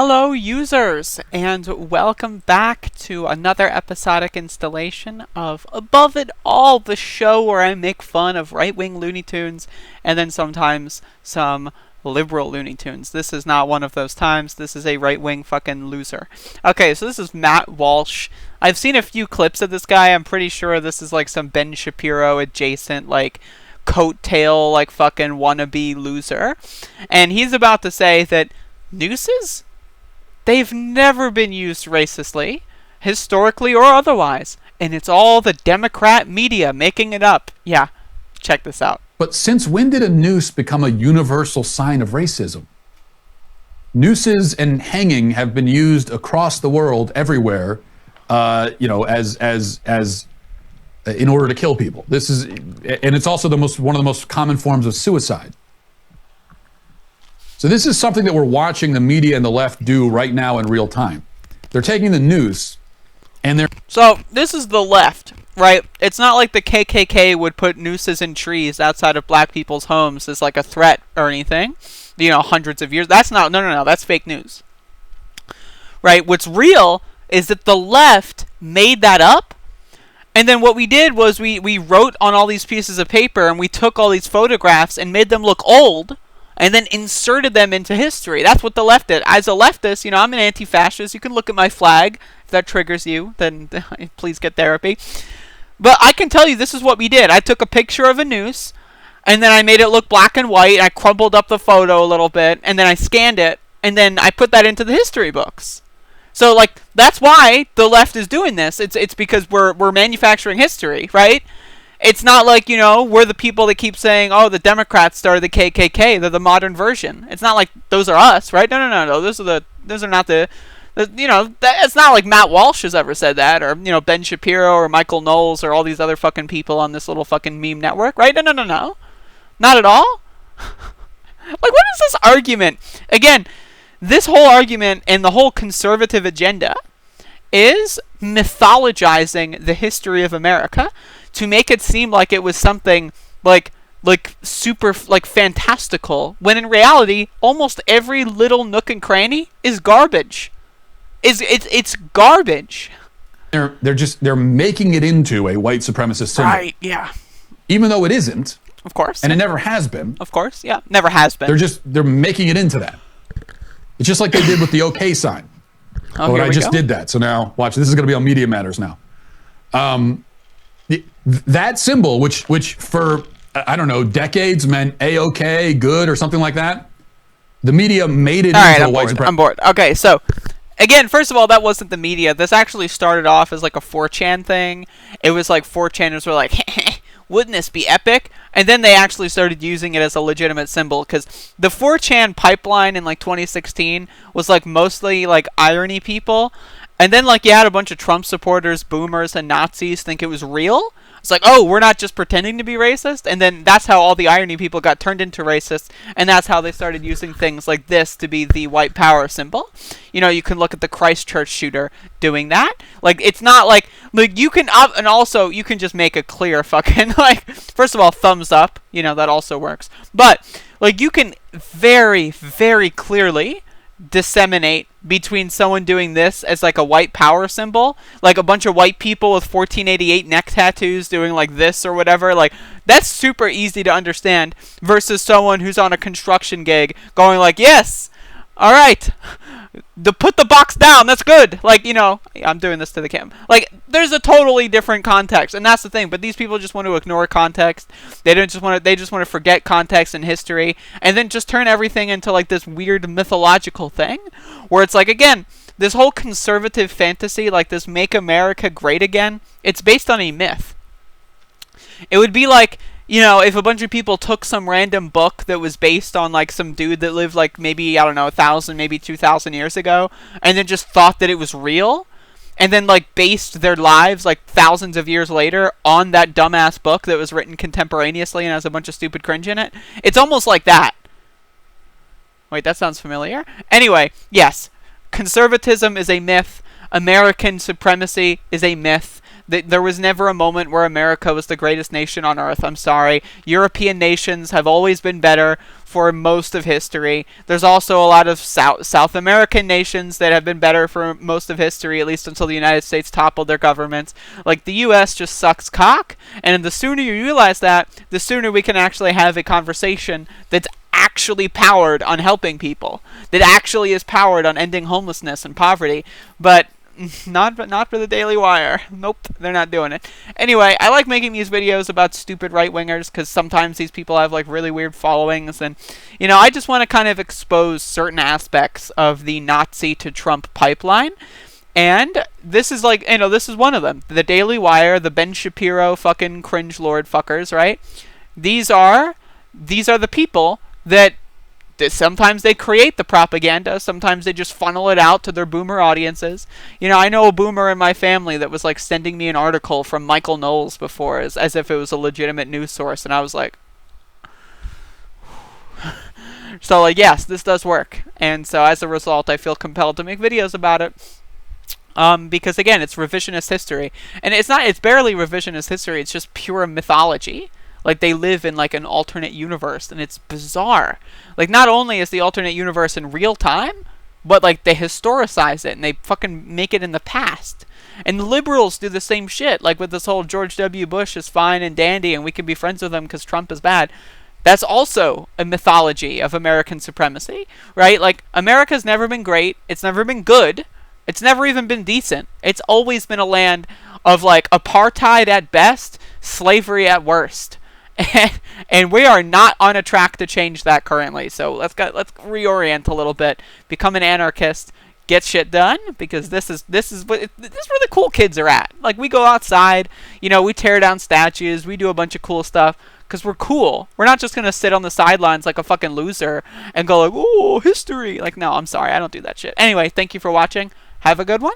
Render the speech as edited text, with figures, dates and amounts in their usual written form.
Hello, users, and welcome back to another episodic installation of Above It All, the show where I make fun of right-wing Looney Tunes and then sometimes some liberal Looney Tunes. This is not one of those times. This is a right-wing fucking loser. Okay, so this is Matt Walsh. I've seen a few clips of this guy. I'm pretty sure this is like some Ben Shapiro adjacent, like, coattail, like, fucking wannabe loser. And he's about to say that Nooses? They've never been used racistly, historically or otherwise, and it's all the Democrat media making it up. Yeah, check this out. But since when did a noose become a universal sign of racism? Nooses and hanging have been used across the world, everywhere, as in order to kill people. And it's also one of the most common forms of suicide. So this is something that we're watching the media and the left do right now in real time. They're taking the noose and they're... So this is the left, right? It's not like the KKK would put nooses in trees outside of black people's homes as like a threat or anything. You know, hundreds of years. That's not... No. That's fake news. Right? What's real is that the left made that up. And then what we did was we wrote on all these pieces of paper and we took all these photographs and made them look old. And then inserted them into history. That's what the left did. As a leftist, you know, I'm an anti-fascist. You can look at my flag. If that triggers you, then please get therapy. But I can tell you this is what we did. I took a picture of a noose, and then I made it look black and white, and I crumbled up the photo a little bit, and then I scanned it, and then I put that into the history books. So, like, that's why the left is doing this. It's because we're manufacturing history, right? It's not like, you know, we're the people that keep saying, oh, the Democrats started the KKK. They're the modern version. It's not like those are us, right? No. Those are not the you know, it's not like Matt Walsh has ever said that, or, you know, Ben Shapiro or Michael Knowles or all these other fucking people on this little fucking meme network, right? No. Not at all. Like, what is this argument? Again, this whole argument and the whole conservative agenda is mythologizing the history of America to make it seem like it was something like super like fantastical, when in reality almost every little nook and cranny is garbage. It's garbage. They're making it into a white supremacist symbol. Right, yeah. Even though it isn't. Of course. And it never has been. Of course, yeah. Never has been. They're making it into that. It's just like they did with the OK sign. Oh, but I just did that. So now, watch, this is going to be on Media Matters now. That symbol, which for, I don't know, decades meant A-OK, good, or something like that, the media made it into a white supremacist. I'm bored. Okay, so, again, first of all, that wasn't the media. This actually started off as like a 4chan thing. It was like 4chaners were like, wouldn't this be epic? And then they actually started using it as a legitimate symbol, because the 4chan pipeline in like 2016 was like mostly like irony people. And then like you had a bunch of Trump supporters, boomers, and Nazis think it was real. It's like, oh, we're not just pretending to be racist. And then that's how all the irony people got turned into racists. And that's how they started using things like this to be the white power symbol. You know, you can look at the Christchurch shooter doing that. Like, it's not like you can, and also you can just make a clear fucking, like, first of all, thumbs up. You know, that also works. But, like, you can very, very clearly disseminate between someone doing this as like a white power symbol, like a bunch of white people with 1488 neck tattoos doing like this or whatever, like that's super easy to understand, versus someone who's on a construction gig going like, yes, all right, put the box down, that's good. Like, you know, I'm doing this to the cam. Like, there's a totally different context, and that's the thing. But these people just want to ignore context. They just want to forget context and history, and then just turn everything into like this weird mythological thing, where it's like, again, this whole conservative fantasy, like this "Make America Great Again," it's based on a myth. It would be like, you know, if a bunch of people took some random book that was based on, like, some dude that lived, like, maybe, I don't know, 1,000, maybe 2,000 years ago, and then just thought that it was real, and then, like, based their lives, like, thousands of years later on that dumbass book that was written contemporaneously and has a bunch of stupid cringe in it. It's almost like that. Wait, that sounds familiar? Anyway, yes, conservatism is a myth. American supremacy is a myth. There was never a moment where America was the greatest nation on earth. I'm sorry. European nations have always been better for most of history. There's also a lot of South American nations that have been better for most of history, at least until the United States toppled their governments. Like, the U.S. just sucks cock, and the sooner you realize that, the sooner we can actually have a conversation that's actually powered on helping people, that actually is powered on ending homelessness and poverty. But not for the Daily Wire. Nope, they're not doing it. Anyway, I like making these videos about stupid right-wingers because sometimes these people have like really weird followings, and I just want to kind of expose certain aspects of the Nazi to Trump pipeline. And this is like, this is one of them. The Daily Wire, the Ben Shapiro fucking cringe lord fuckers, right? These are the people that sometimes they create the propaganda, sometimes they just funnel it out to their boomer audiences. I know a boomer in my family that was like sending me an article from Michael Knowles before as if it was a legitimate news source, and I was like, so like, yes, this does work. And so as a result, I feel compelled to make videos about it. Because again, it's revisionist history. And it's barely revisionist history, it's just pure mythology. Like, they live in, like, an alternate universe, and it's bizarre. Like, not only is the alternate universe in real time, but, like, they historicize it, and they fucking make it in the past. And the liberals do the same shit, like, with this whole George W. Bush is fine and dandy, and we can be friends with him because Trump is bad. That's also a mythology of American supremacy, right? Like, America's never been great, it's never been good, it's never even been decent. It's always been a land of, like, apartheid at best, slavery at worst. And we are not on a track to change that currently. So let's reorient a little bit, become an anarchist, get shit done, because this is where the cool kids are at. Like, we go outside, we tear down statues, we do a bunch of cool stuff because we're cool. We're not just gonna sit on the sidelines like a fucking loser and go like, "Oh, history." Like, no, I'm sorry, I don't do that shit. Anyway, thank you for watching. Have a good one.